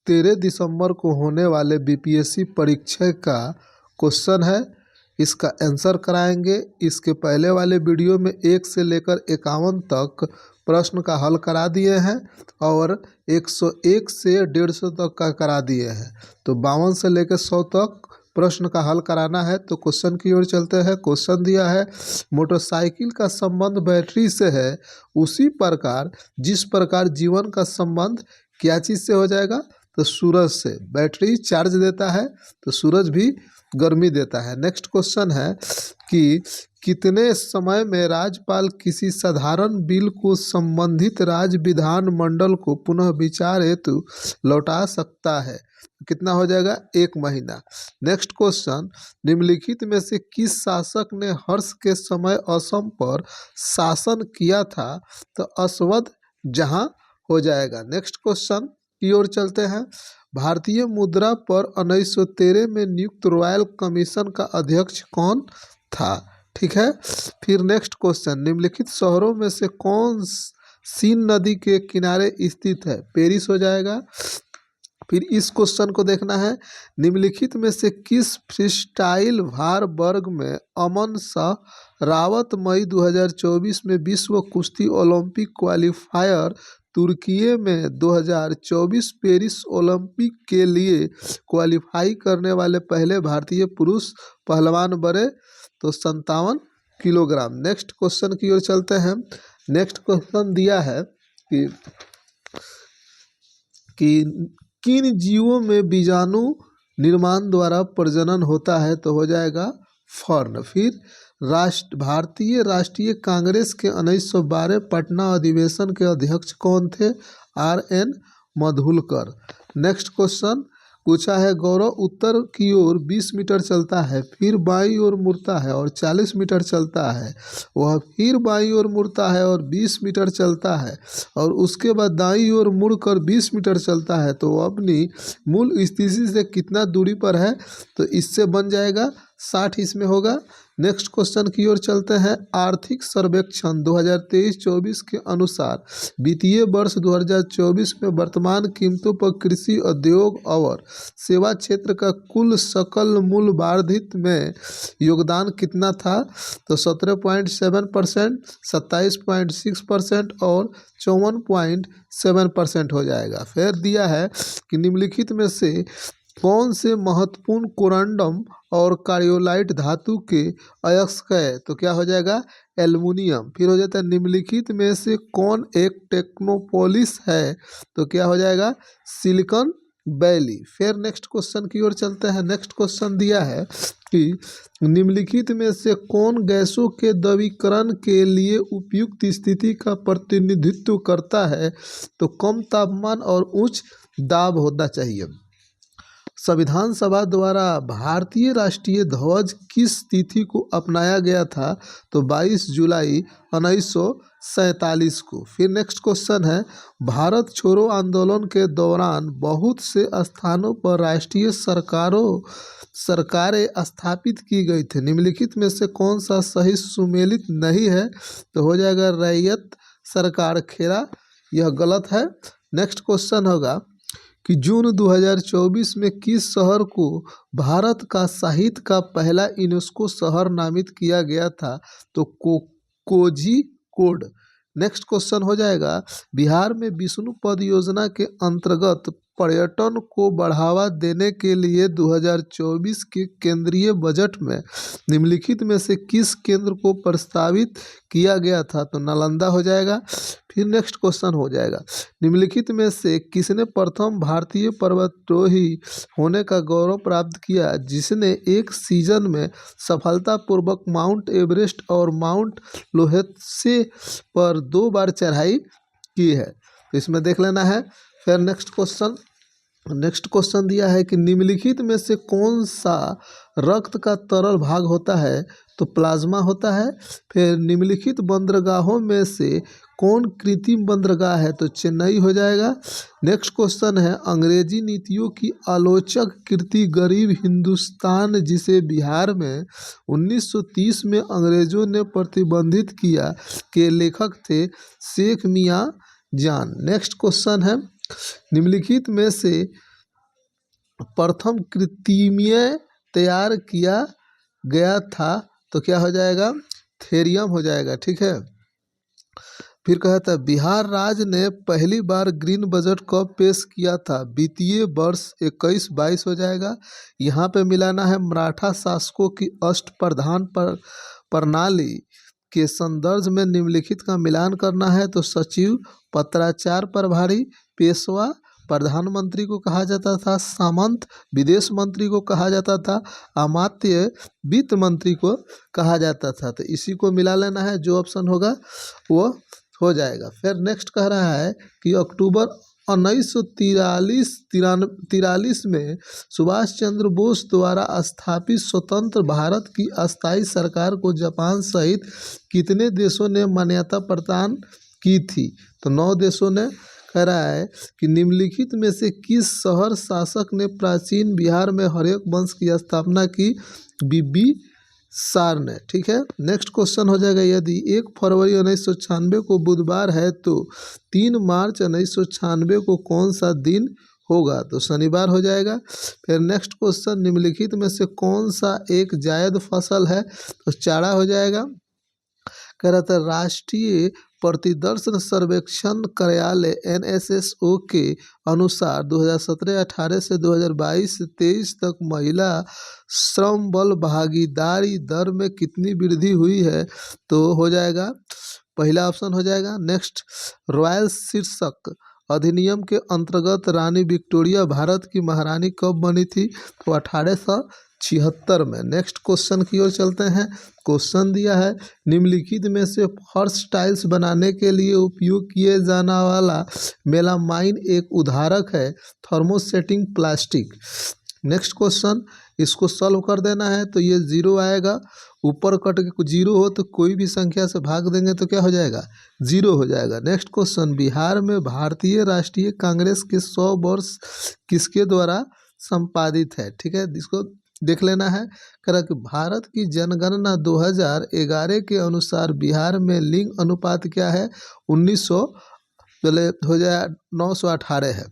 13 दिसंबर को होने वाले बीपीएससी परीक्षा का क्वेश्चन है। इसका आंसर कराएंगे। इसके पहले वाले वीडियो में 1 से लेकर 51 तक प्रश्न का हल करा दिए हैं और 101 से 150 तक का करा दिए हैं। तो 52 से लेकर 100 तक प्रश्न का हल कराना है। तो क्वेश्चन की ओर चलते हैं। क्वेश्चन दिया है, मोटरसाइकिल का संबंध बैटरी से है, उसी प्रकार जिस प्रकार जीवन का संबंध क्या चीज़ से हो जाएगा? तो सूरज से। बैटरी चार्ज देता है तो सूरज भी गर्मी देता है। नेक्स्ट क्वेश्चन है कि कितने समय में राज्यपाल किसी साधारण बिल को संबंधित राज्य विधानमंडल को पुनः विचार हेतु लौटा सकता है? कितना हो जाएगा? 1 महीना। नेक्स्ट क्वेश्चन, निम्नलिखित में से किस शासक ने हर्ष के समय असम पर शासन किया था? तो अश्वत्थ जहाँ हो जाएगा। नेक्स्ट क्वेश्चन की ओर चलते हैं। भारतीय मुद्रा पर 1913 में नियुक्त रॉयल कमीशन का अध्यक्ष कौन था? ठीक है। फिर नेक्स्ट क्वेश्चन, निम्नलिखित शहरों में से कौन सीन नदी के किनारे स्थित है? पेरिस हो जाएगा। फिर इस क्वेश्चन को देखना है, निम्नलिखित में से किस फ्रीस्टाइल भार वर्ग में अमन शाह रावत मई 2024 में विश्व कुश्ती ओलंपिक क्वालिफायर तुर्की में 2024 पेरिस ओलंपिक के लिए क्वालिफाई करने वाले पहले भारतीय पुरुष पहलवान बने? तो 57 किलोग्राम। नेक्स्ट क्वेश्चन की ओर चलते हैं। नेक्स्ट क्वेश्चन दिया है कि किन जीवों में बीजाणु निर्माण द्वारा प्रजनन होता है? तो हो जाएगा फर्न। फिर भारतीय राष्ट्रीय कांग्रेस के 1912 पटना अधिवेशन के अध्यक्ष कौन थे? RN मधुलकर। नेक्स्ट क्वेश्चन पूछा है, गौरव उत्तर की ओर 20 मीटर चलता है, फिर बाईं ओर मुड़ता है और 40 मीटर चलता है। वह फिर बाईं ओर मुड़ता है और 20 मीटर चलता है और उसके बाद दाईं ओर मुड़कर 20 मीटर चलता है। तो वह अपनी मूल स्थिति से कितना दूरी पर है? तो इससे बन जाएगा 60, इसमें होगा। नेक्स्ट क्वेश्चन की ओर चलते हैं। आर्थिक सर्वेक्षण 2023-24 के अनुसार वित्तीय वर्ष 2024 में वर्तमान कीमतों पर कृषि उद्योग और सेवा क्षेत्र का कुल सकल मूल्य वर्धित में योगदान कितना था? तो 17.7%, 27.6% और 54.7% हो जाएगा। फिर दिया है कि निम्नलिखित में से कौन से महत्वपूर्ण कोरंडम और कार्योलाइट धातु के अयस्क है? तो क्या हो जाएगा? एल्युमिनियम। फिर हो जाता है, निम्नलिखित में से कौन एक टेक्नोपोलिस है? तो क्या हो जाएगा? Silicon valley. फिर नेक्स्ट क्वेश्चन की ओर चलते हैं। नेक्स्ट क्वेश्चन दिया है कि निम्नलिखित में से कौन गैसों के द्रवीकरण के लिए उपयुक्त स्थिति का प्रतिनिधित्व करता है? तो कम तापमान और उच्च दाब होना चाहिए। संविधान सभा द्वारा भारतीय राष्ट्रीय ध्वज किस तिथि को अपनाया गया था? तो 22 जुलाई 1947 को। फिर नेक्स्ट क्वेश्चन है, भारत छोड़ो आंदोलन के दौरान बहुत से स्थानों पर राष्ट्रीय सरकारें स्थापित की गई थी। निम्नलिखित में से कौन सा सही सुमेलित नहीं है? तो हो जाएगा रैयत सरकार खेरा। यह गलत है। नेक्स्ट क्वेश्चन होगा कि जून 2024 में किस शहर को भारत का साहित्य का पहला यूनेस्को शहर नामित किया गया था? तो कोझिकोड। नेक्स्ट क्वेश्चन हो जाएगा, बिहार में विष्णु पद योजना के अंतर्गत पर्यटन को बढ़ावा देने के लिए 2024 के केंद्रीय बजट में निम्नलिखित में से किस केंद्र को प्रस्तावित किया गया था? तो नालंदा हो जाएगा। फिर नेक्स्ट क्वेश्चन हो जाएगा, निम्नलिखित में से किसने प्रथम भारतीय पर्वतारोही होने का गौरव प्राप्त किया जिसने एक सीजन में सफलतापूर्वक माउंट एवरेस्ट और माउंट लोहेत्से पर 2 बार चढ़ाई की है? तो इसमें देख लेना है। फिर नेक्स्ट क्वेश्चन दिया है कि निम्नलिखित में से कौन सा रक्त का तरल भाग होता है? तो प्लाज्मा होता है। फिर निम्नलिखित बंदरगाहों में से कौन कृत्रिम बंदरगाह है? तो चेन्नई हो जाएगा। नेक्स्ट क्वेश्चन है, अंग्रेजी नीतियों की आलोचक कृति गरीब हिंदुस्तान जिसे बिहार में 1930 में अंग्रेजों ने प्रतिबंधित किया के लेखक थे? शेख मियां जान। नेक्स्ट क्वेश्चन है, निम्नलिखित में से प्रथम कृत्रिमीय तैयार किया गया था? तो क्या हो जाएगा? थेरियम हो जाएगा। ठीक है। फिर कहता है बिहार राज्य ने पहली बार ग्रीन बजट कब पेश किया था? वित्तीय वर्ष 21-22 हो जाएगा। यहाँ पे मिलाना है मराठा शासकों की अष्टप्रधान प्रणाली के संदर्भ में निम्नलिखित का मिलान करना है। तो सचिव, पत्राचार प्रभारी, पेशवा, प्रधानमंत्री को कहा जाता था सामंत, विदेश मंत्री को कहा जाता था अमात्य, वित्त मंत्री को कहा जाता था। तो इसी को मिला लेना है, जो ऑप्शन होगा वो हो जाएगा। फिर नेक्स्ट कह रहा है कि अक्टूबर 1943 में सुभाष चंद्र बोस द्वारा स्थापित स्वतंत्र भारत की अस्थायी सरकार को जापान सहित कितने देशों ने मान्यता प्रदान की थी? तो 9 देशों ने। कह रहा है कि निम्नलिखित में से किस शहर शासक ने प्राचीन बिहार में हर्यक वंश की स्थापना की? बिम्बिसार ने। ठीक है। नेक्स्ट क्वेश्चन हो जाएगा, यदि 1 फरवरी 1996 को बुधवार है तो 3 मार्च 1996 को कौन सा दिन होगा? तो शनिवार हो जाएगा। फिर नेक्स्ट क्वेश्चन, निम्नलिखित में से कौन सा एक जायद फसल है? तो चारा हो जाएगा। कह रहा था राष्ट्रीय प्रतिदर्शन सर्वेक्षण कार्यालय NSSO के अनुसार 2017-18 से 2022-23 तक महिला श्रम बल भागीदारी दर में कितनी वृद्धि हुई है? तो हो जाएगा पहला ऑप्शन हो जाएगा। नेक्स्ट, रॉयल शीर्षक अधिनियम के अंतर्गत रानी विक्टोरिया भारत की महारानी कब बनी थी? तो 1876 में। नेक्स्ट क्वेश्चन की ओर चलते हैं। क्वेश्चन दिया है निम्नलिखित में से फर्श टाइल्स बनाने के लिए उपयोग किए जाने वाला मेलामाइन एक उदाहरक है थर्मोसेटिंग प्लास्टिक। नेक्स्ट क्वेश्चन, इसको सॉल्व कर देना है। तो ये 0 आएगा, ऊपर कट के 0 हो तो कोई भी संख्या से भाग देंगे तो क्या हो जाएगा? 0 हो जाएगा। नेक्स्ट क्वेश्चन, बिहार में भारतीय राष्ट्रीय कांग्रेस के 100 वर्ष किसके द्वारा संपादित है? ठीक है, इसको देख लेना है। कह रहा कि भारत की जनगणना 2011 के अनुसार बिहार में लिंग अनुपात क्या है? 1900 पहले हो जाए 918 है।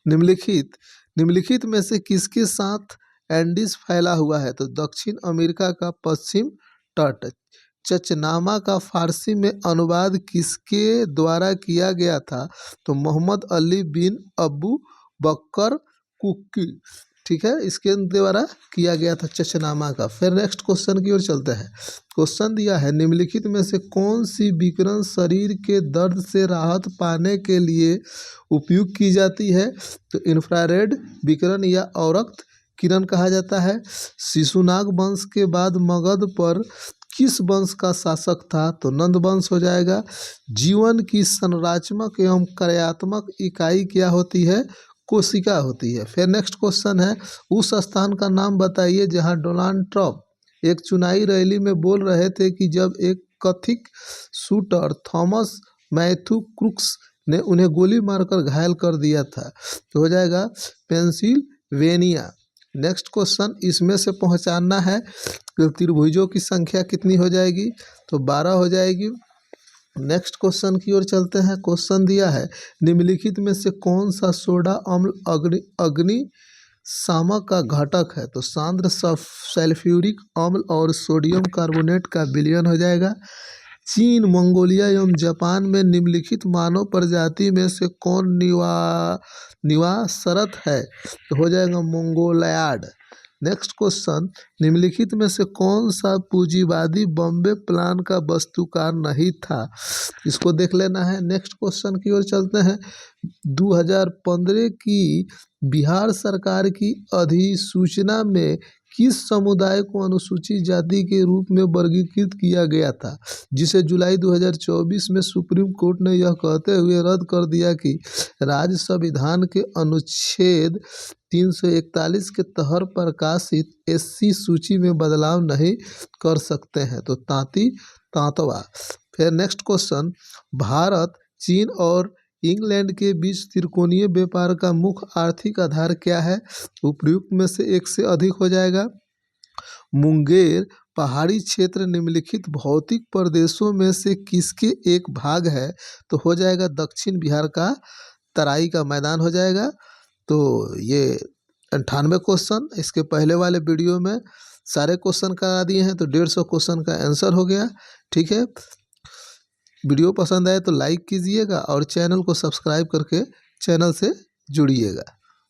निम्नलिखित में से किसके साथ एंडीज फैला हुआ है? तो दक्षिण अमेरिका का पश्चिम तट। चचनामा का फारसी में अनुवाद किसके द्वारा किया गया था? तो मोहम्मद अली बिन अबू बकर कुकी। ठीक है, इसके द्वारा किया गया था चचनामा का। फिर नेक्स्ट क्वेश्चन की ओर चलते हैं। क्वेश्चन दिया है निम्नलिखित में से कौन सी विकिरण शरीर के दर्द से राहत पाने के लिए उपयोग की जाती है? तो इंफ्रारेड विकिरण या अवरक्त किरण कहा जाता है। शिशुनाग वंश के बाद मगध पर किस वंश का शासक था? तो नंद वंश हो जाएगा। जीवन की संरचनात्मक एवं कार्यात्मक इकाई क्या होती है? कोशिका होती है। फिर नेक्स्ट क्वेश्चन है उस स्थान का नाम बताइए जहां डोनाल्ड ट्रंप एक चुनावी रैली में बोल रहे थे कि जब एक कथित शूटर थॉमस मैथ्यू क्रूक्स ने उन्हें गोली मारकर घायल कर दिया था। तो हो जाएगा पेंसिल्वेनिया। नेक्स्ट क्वेश्चन, इसमें से पहचानना है त्रिभुजों की संख्या कितनी हो जाएगी? तो 12 हो जाएगी। नेक्स्ट क्वेश्चन की ओर चलते हैं। क्वेश्चन दिया है निम्नलिखित में से कौन सा सोडा अम्ल अग्निशामक का घटक है? तो सांद्र सल्फ्यूरिक अम्ल और सोडियम कार्बोनेट का विलयन हो जाएगा। चीन, मंगोलिया एवं जापान में निम्नलिखित मानव प्रजाति में से कौन निवासरत है? तो हो जाएगा मंगोलयार्ड। नेक्स्ट क्वेश्चन, निम्नलिखित में से कौन सा पूंजीवादी बॉम्बे प्लान का वास्तुकार नहीं था? इसको देख लेना है। नेक्स्ट क्वेश्चन की ओर चलते हैं। 2015 की बिहार सरकार की अधिसूचना में किस समुदाय को अनुसूचित जाति के रूप में वर्गीकृत किया गया था, जिसे जुलाई 2024 में सुप्रीम कोर्ट ने यह कहते हुए रद्द कर दिया कि राज्य संविधान के अनुच्छेद 341 के तहत प्रकाशित SC सूची में बदलाव नहीं कर सकते हैं? तो तांती तांतवा। फिर नेक्स्ट क्वेश्चन, भारत, चीन और इंग्लैंड के बीच त्रिकोणीय व्यापार का मुख्य आर्थिक आधार क्या है? उपयुक्त में से एक से अधिक हो जाएगा। मुंगेर पहाड़ी क्षेत्र निम्नलिखित भौतिक प्रदेशों में से किसके एक भाग है? तो हो जाएगा दक्षिण बिहार का तराई का मैदान हो जाएगा। तो ये 98 क्वेश्चन। इसके पहले वाले वीडियो में सारे क्वेश्चन करा दिए हैं, तो 150 क्वेश्चन का आंसर हो गया। ठीक है, वीडियो पसंद आए तो लाइक कीजिएगा और चैनल को सब्सक्राइब करके चैनल से जुड़िएगा।